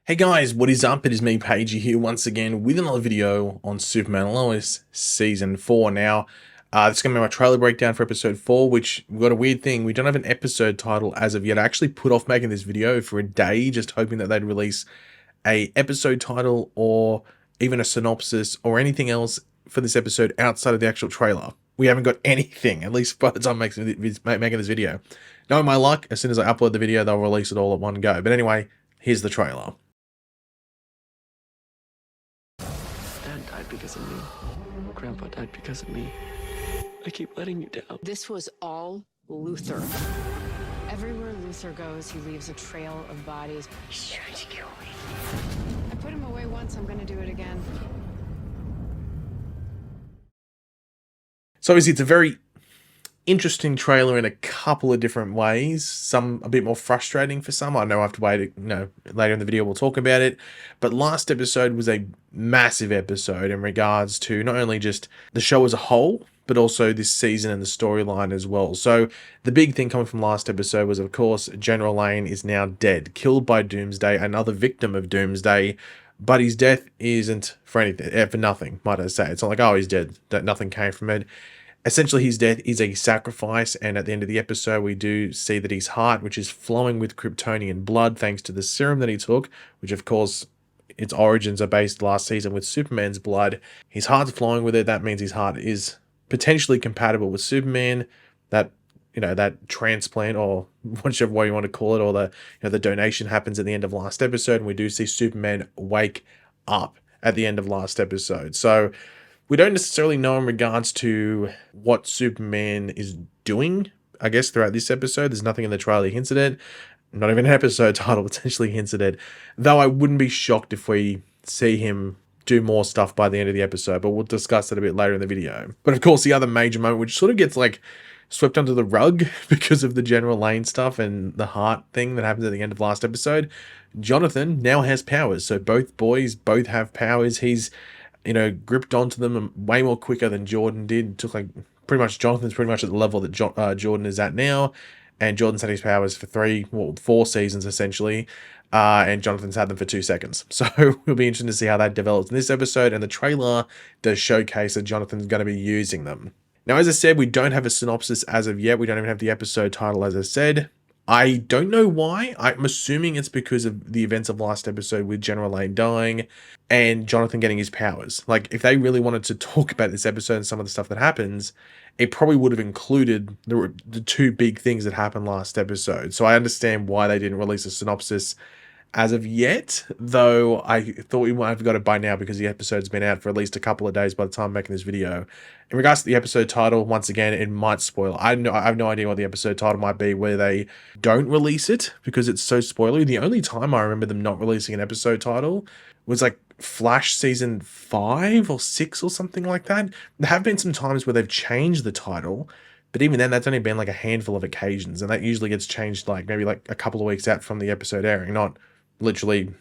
Hey guys, what is up? It is me, Pagey, here once again with another video on Superman and Lois Season 4 now. This is going to be my trailer breakdown for Episode 4, which we've got a weird thing. We don't have an episode title as of yet. I actually put off making this video for a day, just hoping that they'd release a episode title or even a synopsis or anything else for this episode outside of the actual trailer. We haven't got anything, at least by the time I'm making this video. Knowing my luck, as soon as I upload the video, they'll release it all at one go. But anyway, here's the trailer. Dad died because of me. Grandpa died because of me. I keep letting you down. This was all Luthor. Everywhere Luthor goes, he leaves a trail of bodies. He's trying to kill me. I put him away once, I'm gonna do it again. So obviously it's a very interesting trailer in a couple of different ways. Some a bit more frustrating for some. I know I have to wait, later in the video we'll talk about it. But last episode was a massive episode in regards to not only just the show as a whole, but also this season and the storyline as well. So the big thing coming from last episode was, of course, General Lane is now dead, killed by Doomsday, another victim of Doomsday. But his death isn't for anything, for nothing, might I say. It's not like, oh, he's dead, that nothing came from it. Essentially, his death is a sacrifice, and at the end of the episode, we do see that his heart, which is flowing with Kryptonian blood thanks to the serum that he took, which of course, its origins are based last season with Superman's blood. His heart's flowing with it. That means his heart is potentially compatible with Superman. That, that transplant, or whichever way you want to call it, or the donation happens at the end of last episode, and we do see Superman wake up at the end of last episode. So we don't necessarily know in regards to what Superman is doing, I guess, throughout this episode. There's nothing in the trailer that hints at it. Not even an episode title potentially hints at it. Though I wouldn't be shocked if we see him do more stuff by the end of the episode, but we'll discuss that a bit later in the video. But of course, the other major moment, which sort of gets swept under the rug because of the General Lane stuff and the heart thing that happens at the end of last episode, Jonathan now has powers. So both boys both have powers. He's gripped onto them way more quicker than Jordan did. Jonathan's pretty much at the level that Jordan is at now, and Jordan's had his powers for 4 seasons essentially, and Jonathan's had them for 2 seconds. So it'll be interesting to see how that develops in this episode, and the trailer does showcase that Jonathan's going to be using them. Now, as I said, we don't have a synopsis as of yet. We don't even have the episode title, as I said. I don't know why. I'm assuming it's because of the events of last episode with General Lane dying and Jonathan getting his powers. Like, if they really wanted to talk about this episode and some of the stuff that happens, it probably would have included the 2 big things that happened last episode. So I understand why they didn't release a synopsis as of yet, though I thought we might have got it by now because the episode's been out for at least a couple of days by the time I'm making this video. In regards to the episode title, once again, it might spoil. I have no idea what the episode title might be where they don't release it because it's so spoilery. The only time I remember them not releasing an episode title was like Flash season 5 or 6 or something like that. There have been some times where they've changed the title, but even then, that's only been like a handful of occasions, and that usually gets changed maybe a couple of weeks out from the episode airing, not literally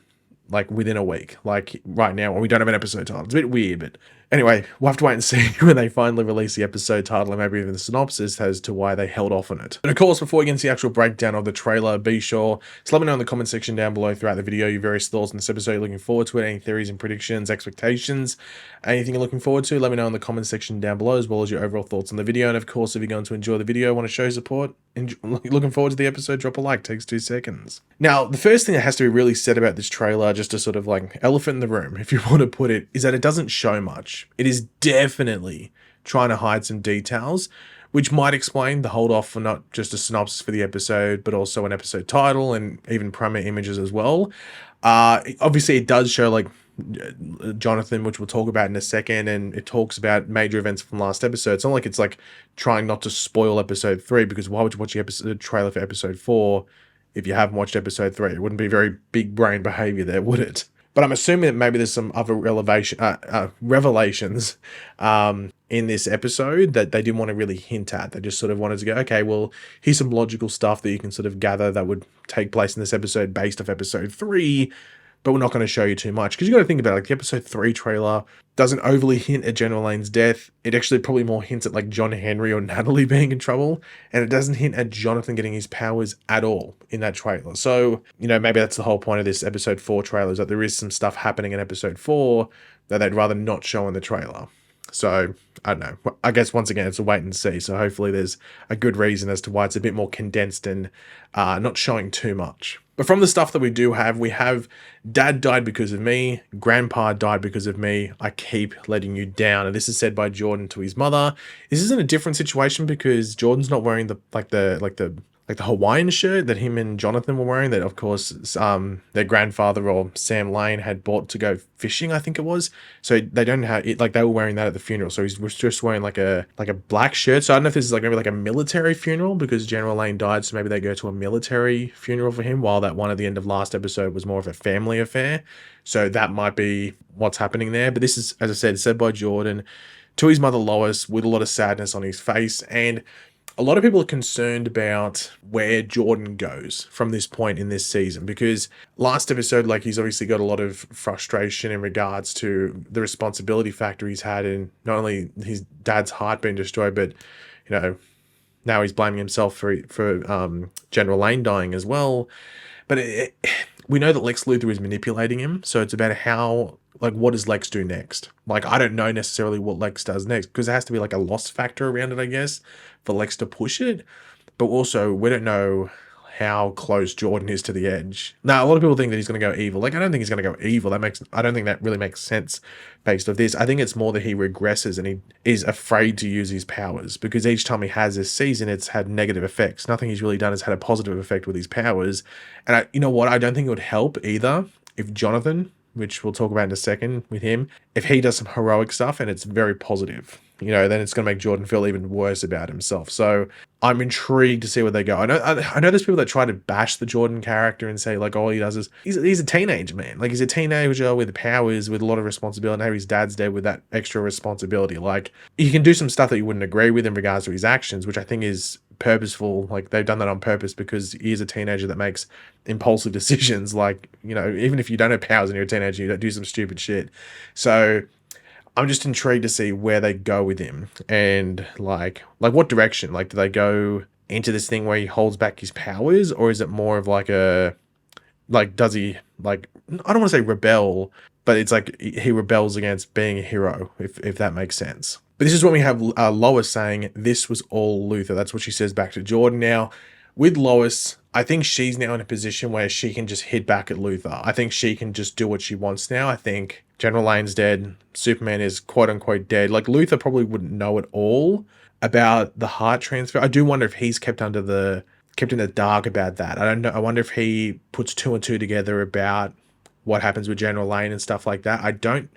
within a week, like right now, when we don't have an episode title. It's a bit weird, but anyway, we'll have to wait and see when they finally release the episode title and maybe even the synopsis as to why they held off on it. And of course, before we get into the actual breakdown of the trailer, be sure to let me know in the comment section down below throughout the video your various thoughts on this episode. You're looking forward to it, any theories and predictions, expectations, anything you're looking forward to, let me know in the comment section down below, as well as your overall thoughts on the video. And of course, if you're going to enjoy the video, want to show support, looking forward to the episode, drop a like, takes 2 seconds. Now, the first thing that has to be really said about this trailer, just a sort of elephant in the room, if you want to put it, is that it doesn't show much. It is definitely trying to hide some details, which might explain the hold off for not just a synopsis for the episode, but also an episode title and even premiere images as well. Obviously, it does show Jonathan, which we'll talk about in a second, and it talks about major events from last episode. It's not like it's trying not to spoil episode 3, because why would you watch the trailer for episode 4 if you haven't watched episode 3? It wouldn't be very big brain behavior there, would it? But I'm assuming that maybe there's some other revelations in this episode that they didn't want to really hint at. They just sort of wanted to go, okay, well, here's some logical stuff that you can sort of gather that would take place in this episode based off episode 3. but we're not going to show you too much because you got to think about it. Like the episode 3 trailer doesn't overly hint at General Lane's death. It actually probably more hints at like John Henry or Natalie being in trouble, and it doesn't hint at Jonathan getting his powers at all in that trailer. So, you know, maybe that's the whole point of this episode 4 trailer, is that there is some stuff happening in episode 4 that they'd rather not show in the trailer. So, I don't know. I guess once again, it's a wait and see. So hopefully there's a good reason as to why it's a bit more condensed and not showing too much. But from the stuff that we have Dad died because of me, Grandpa died because of me, I keep letting you down. And this is said by Jordan to his mother. This isn't a different situation because Jordan's not wearing the Hawaiian shirt that him and Jonathan were wearing, that of course their grandfather or Sam Lane had bought to go fishing, I think it was. So they don't have it, like they were wearing that at the funeral. So he was just wearing like a black shirt. So I don't know if this is like maybe like a military funeral because General Lane died. So maybe they go to a military funeral for him, while that one at the end of last episode was more of a family affair. So that might be what's happening there. But this is, as I said by Jordan to his mother Lois with a lot of sadness on his face. And a lot of people are concerned about where Jordan goes from this point in this season, because last episode, like, he's obviously got a lot of frustration in regards to the responsibility factor he's had in not only his dad's heart being destroyed, but, you know, now he's blaming himself for General Lane dying as well. But we know that Lex Luthor is manipulating him, so it's about how, like, what does Lex do next? Like, I don't know necessarily what Lex does next, because there has to be like a loss factor around it, I guess, for Lex to push it. But also, we don't know how close Jordan is to the edge. Now, a lot of people think that he's going to go evil. Like, I don't think he's going to go evil. I don't think that really makes sense based off this. I think it's more that he regresses and he is afraid to use his powers, because each time he has this season, it's had negative effects. Nothing he's really done has had a positive effect with his powers. And you know what? I don't think it would help either if Jonathan, which we'll talk about in a second with him, if he does some heroic stuff and it's very positive, you know, then it's going to make Jordan feel even worse about himself. So I'm intrigued to see where they go. I know there's people that try to bash the Jordan character and say, like, all he does is he's a teenage man. Like, he's a teenager with powers, with a lot of responsibility. And how his dad's dead with that extra responsibility. Like, he can do some stuff that you wouldn't agree with in regards to his actions, which I think is purposeful. Like, they've done that on purpose because he is a teenager that makes impulsive decisions. Like, you know, even if you don't have powers and you're a teenager, you don't do some stupid shit. So I'm just intrigued to see where they go with him, and like what direction. Like, do they go into this thing where he holds back his powers, or is it more of like does he, like, I don't want to say rebel, but it's like he rebels against being a hero, if that makes sense. But this is when we have Lois saying this was all Luthor. That's what she says back to Jordan. Now, with Lois, I think she's now in a position where she can just hit back at Luthor. I think she can just do what she wants now. I think General Lane's dead. Superman is quote unquote dead. Like, Luthor probably wouldn't know at all about the heart transfer. I do wonder if he's kept in the dark about that. I don't know. I wonder if he puts 2 and 2 together about what happens with General Lane and stuff like that. I don't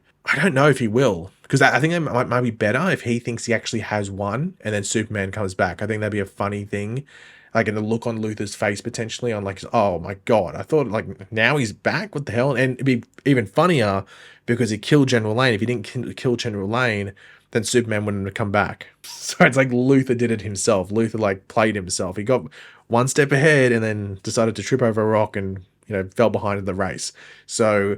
know if he will, because I think it might be better if he thinks he actually has one and then Superman comes back. I think that'd be a funny thing. Like, in the look on Luthor's face potentially on, like, oh my God, I thought, like, now he's back? What the hell? And it'd be even funnier because he killed General Lane. If he didn't kill General Lane, then Superman wouldn't have come back. So it's like Luthor did it himself. Luthor, like, played himself. He got one step ahead and then decided to trip over a rock and, you know, fell behind in the race. So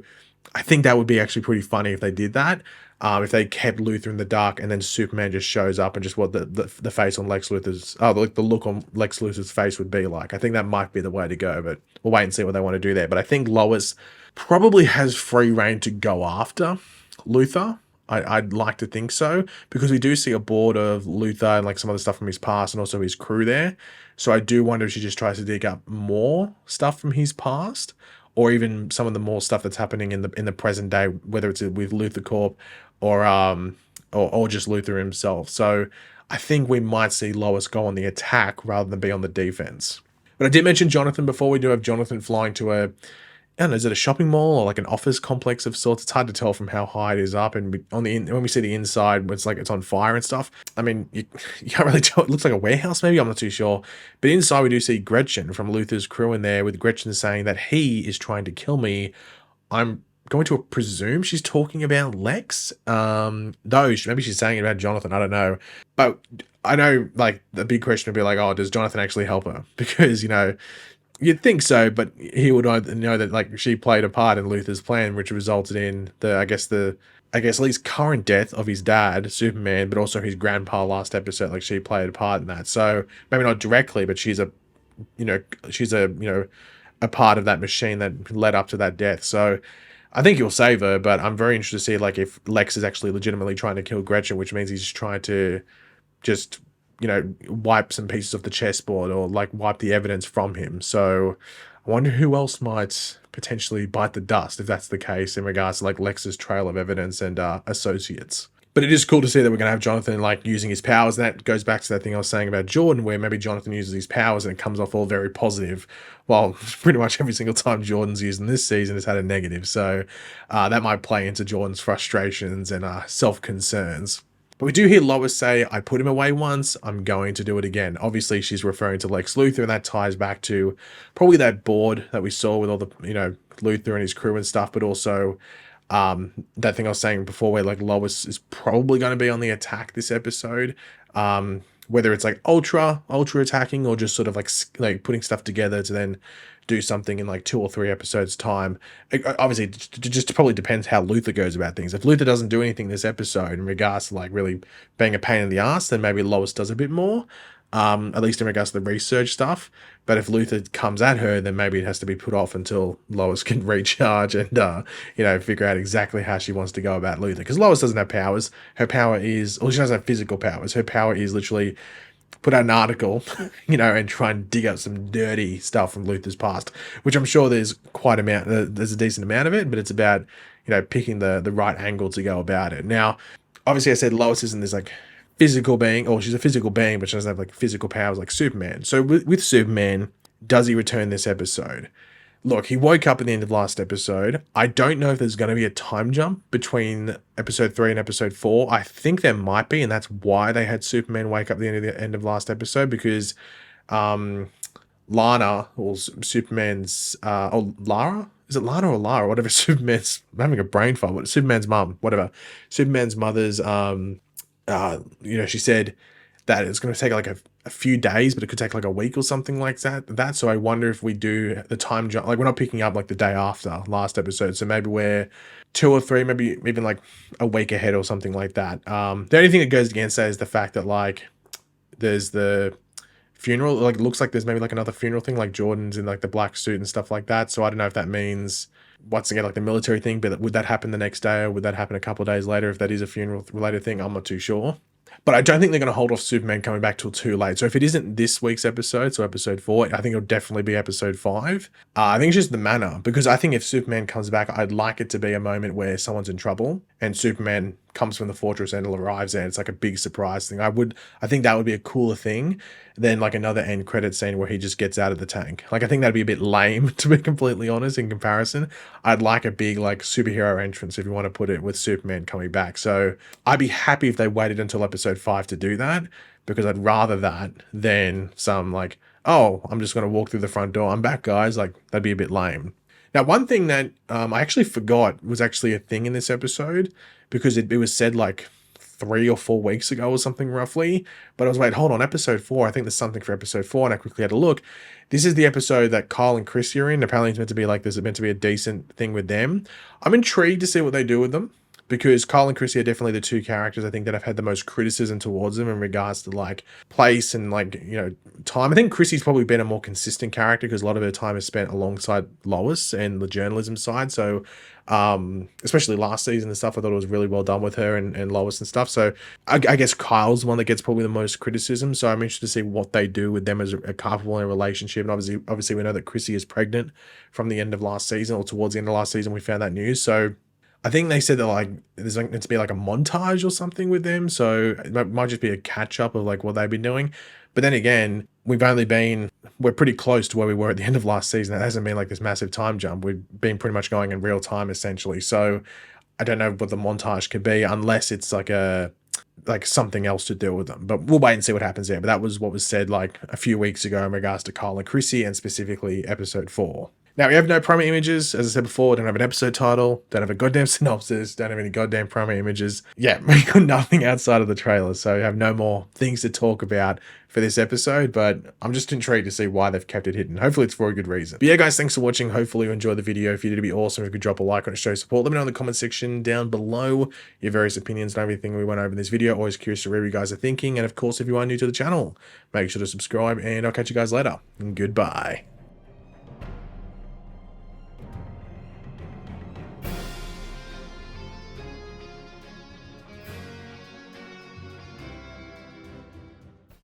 I think that would be actually pretty funny if they did that. If they kept Luthor in the dark and then Superman just shows up and just what the face on Lex Luthor's, the look on Lex Luthor's face would be like. I think that might be the way to go, but we'll wait and see what they want to do there. But I think Lois probably has free reign to go after Luthor. I'd like to think so, because we do see a board of Luthor and like some other stuff from his past and also his crew there. So I do wonder if she just tries to dig up more stuff from his past, or even some of the more stuff that's happening in the present day, whether it's with Luthor Corp or just Luthor himself. So I think we might see Lois go on the attack rather than be on the defense. But I did mention Jonathan before. We do have Jonathan flying to I don't know, is it a shopping mall or like an office complex of sorts? It's hard to tell from how high it is up, and when we see the inside, it's like it's on fire and stuff. I mean, you can't really tell. It looks like a warehouse, maybe. I'm not too sure. But inside, we do see Gretchen from Luthor's crew in there, with Gretchen saying that he is trying to kill me. I'm going to presume she's talking about Lex. Though maybe she's saying it about Jonathan. I don't know. But I know, like, the big question would be like, oh, does Jonathan actually help her? Because, you know, You'd think so, but he would know that like she played a part in Luthor's plan, which resulted in I guess at least current death of his dad, Superman, but also his grandpa last episode. Like she played a part in that. So maybe not directly, but you know, she's a part of that machine that led up to that death. So I think he'll save her, but I'm very interested to see like if Lex is actually legitimately trying to kill Gretchen, which means he's trying to just wipe some pieces of the chessboard or like wipe the evidence from him. So I wonder who else might potentially bite the dust if that's the case in regards to like Lex's trail of evidence and associates. But it is cool to see that we're going to have Jonathan like using his powers. And that goes back to that thing I was saying about Jordan, where maybe Jonathan uses his powers and it comes off all very positive, while pretty much every single time Jordan's used in this season has had a negative. So that might play into Jordan's frustrations and self-concerns. But we do hear Lois say, I put him away once, I'm going to do it again. Obviously, she's referring to Lex Luthor, and that ties back to probably that board that we saw with all the, Luthor and his crew and stuff, but also that thing I was saying before where like Lois is probably going to be on the attack this episode. Whether it's like ultra attacking or just sort of like putting stuff together to then do something in like 2 or 3 episodes time. Obviously, it just probably depends how Luthor goes about things. If Luthor doesn't do anything this episode in regards to like really being a pain in the ass, then maybe Lois does a bit more. At least in regards to the research stuff. But if Luthor comes at her, then maybe it has to be put off until Lois can recharge and, figure out exactly how she wants to go about Luthor. Because Lois doesn't have powers. Her power is, she doesn't have physical powers. Her power is literally put out an article, and try and dig up some dirty stuff from Luthor's past, which I'm sure there's there's a decent amount of it, but it's about, picking the right angle to go about it. Now, obviously I said Lois isn't this like physical being, or she's a physical being, but she doesn't have like physical powers like Superman. So with Superman, does he return this episode? Look, he woke up at the end of last episode. I don't know if there's going to be a time jump between episode 3 and episode 4. I think there might be, and that's why they had Superman wake up at the end of last episode, because Lana, or Superman's, or Lara? Is it Lana or Lara? Whatever, Superman's, I'm having a brain fart. What, Superman's mum, whatever. Superman's mother's, she said that it's going to take like a few days, but it could take like a week or something like that. So I wonder if we do the time jump, like we're not picking up like the day after last episode. So maybe we're 2 or 3, maybe even like a week ahead or something like that. The only thing that goes against that is the fact that like there's the funeral, like it looks like there's maybe like another funeral thing, like Jordan's in like the black suit and stuff like that. So I don't know if that means once again like the military thing, but would that happen the next day or would that happen a couple of days later if that is a funeral related thing? I'm not too sure. But I don't think they're going to hold off Superman coming back till too late. So if it isn't this week's episode, so episode 4, I think it'll definitely be episode 5. I think it's just the manner, because I think if Superman comes back, I'd like it to be a moment where someone's in trouble and Superman comes from the fortress and arrives there. It's like a big surprise thing. I think that would be a cooler thing than like another end credit scene where he just gets out of the tank. Like I think that'd be a bit lame, to be completely honest, in comparison. I'd like a big like superhero entrance, if you want to put it, with Superman coming back. So I'd be happy if they waited until episode 5 to do that, because I'd rather that than some like, oh, I'm just going to walk through the front door, I'm back, guys. Like that'd be a bit lame. Now, one thing that I actually forgot was actually a thing in this episode, because it was said like 3 or 4 weeks ago or something roughly. But I was like, hold on, episode 4. I think there's something for episode 4. And I quickly had a look. This is the episode that Kyle and Chrissy are in. Apparently it's meant to be like, there's meant to be a decent thing with them. I'm intrigued to see what they do with them, because Kyle and Chrissy are definitely the 2 characters I think that have had the most criticism towards them in regards to like place and like, time. I think Chrissy's probably been a more consistent character because a lot of her time is spent alongside Lois and the journalism side. So especially last season and stuff, I thought it was really well done with her and Lois and stuff. So I guess Kyle's the one that gets probably the most criticism. So I'm interested to see what they do with them as a couple in a relationship. And obviously we know that Chrissy is pregnant from the end of last season, or towards the end of last season we found that news. So I think they said that like there's like meant to be like a montage or something with them. So it might just be a catch up of like what they've been doing. But then again, we're pretty close to where we were at the end of last season. That hasn't been like this massive time jump. We've been pretty much going in real time essentially. So I don't know what the montage could be, unless it's like something else to do with them. But we'll wait and see what happens there. But that was what was said like a few weeks ago in regards to Kyle and Chrissy, and specifically episode 4. Now, we have no promo images. As I said before, don't have an episode title, don't have a goddamn synopsis, don't have any goddamn promo images. Yeah, we got nothing outside of the trailer, so we have no more things to talk about for this episode, but I'm just intrigued to see why they've kept it hidden. Hopefully it's for a good reason. But yeah, guys, thanks for watching. Hopefully you enjoyed the video. If you did, it'd be awesome if you could drop a like on it to show support. Let me know in the comment section down below your various opinions and everything we went over in this video. Always curious to read what you guys are thinking. And of course, if you are new to the channel, make sure to subscribe, and I'll catch you guys later. Goodbye.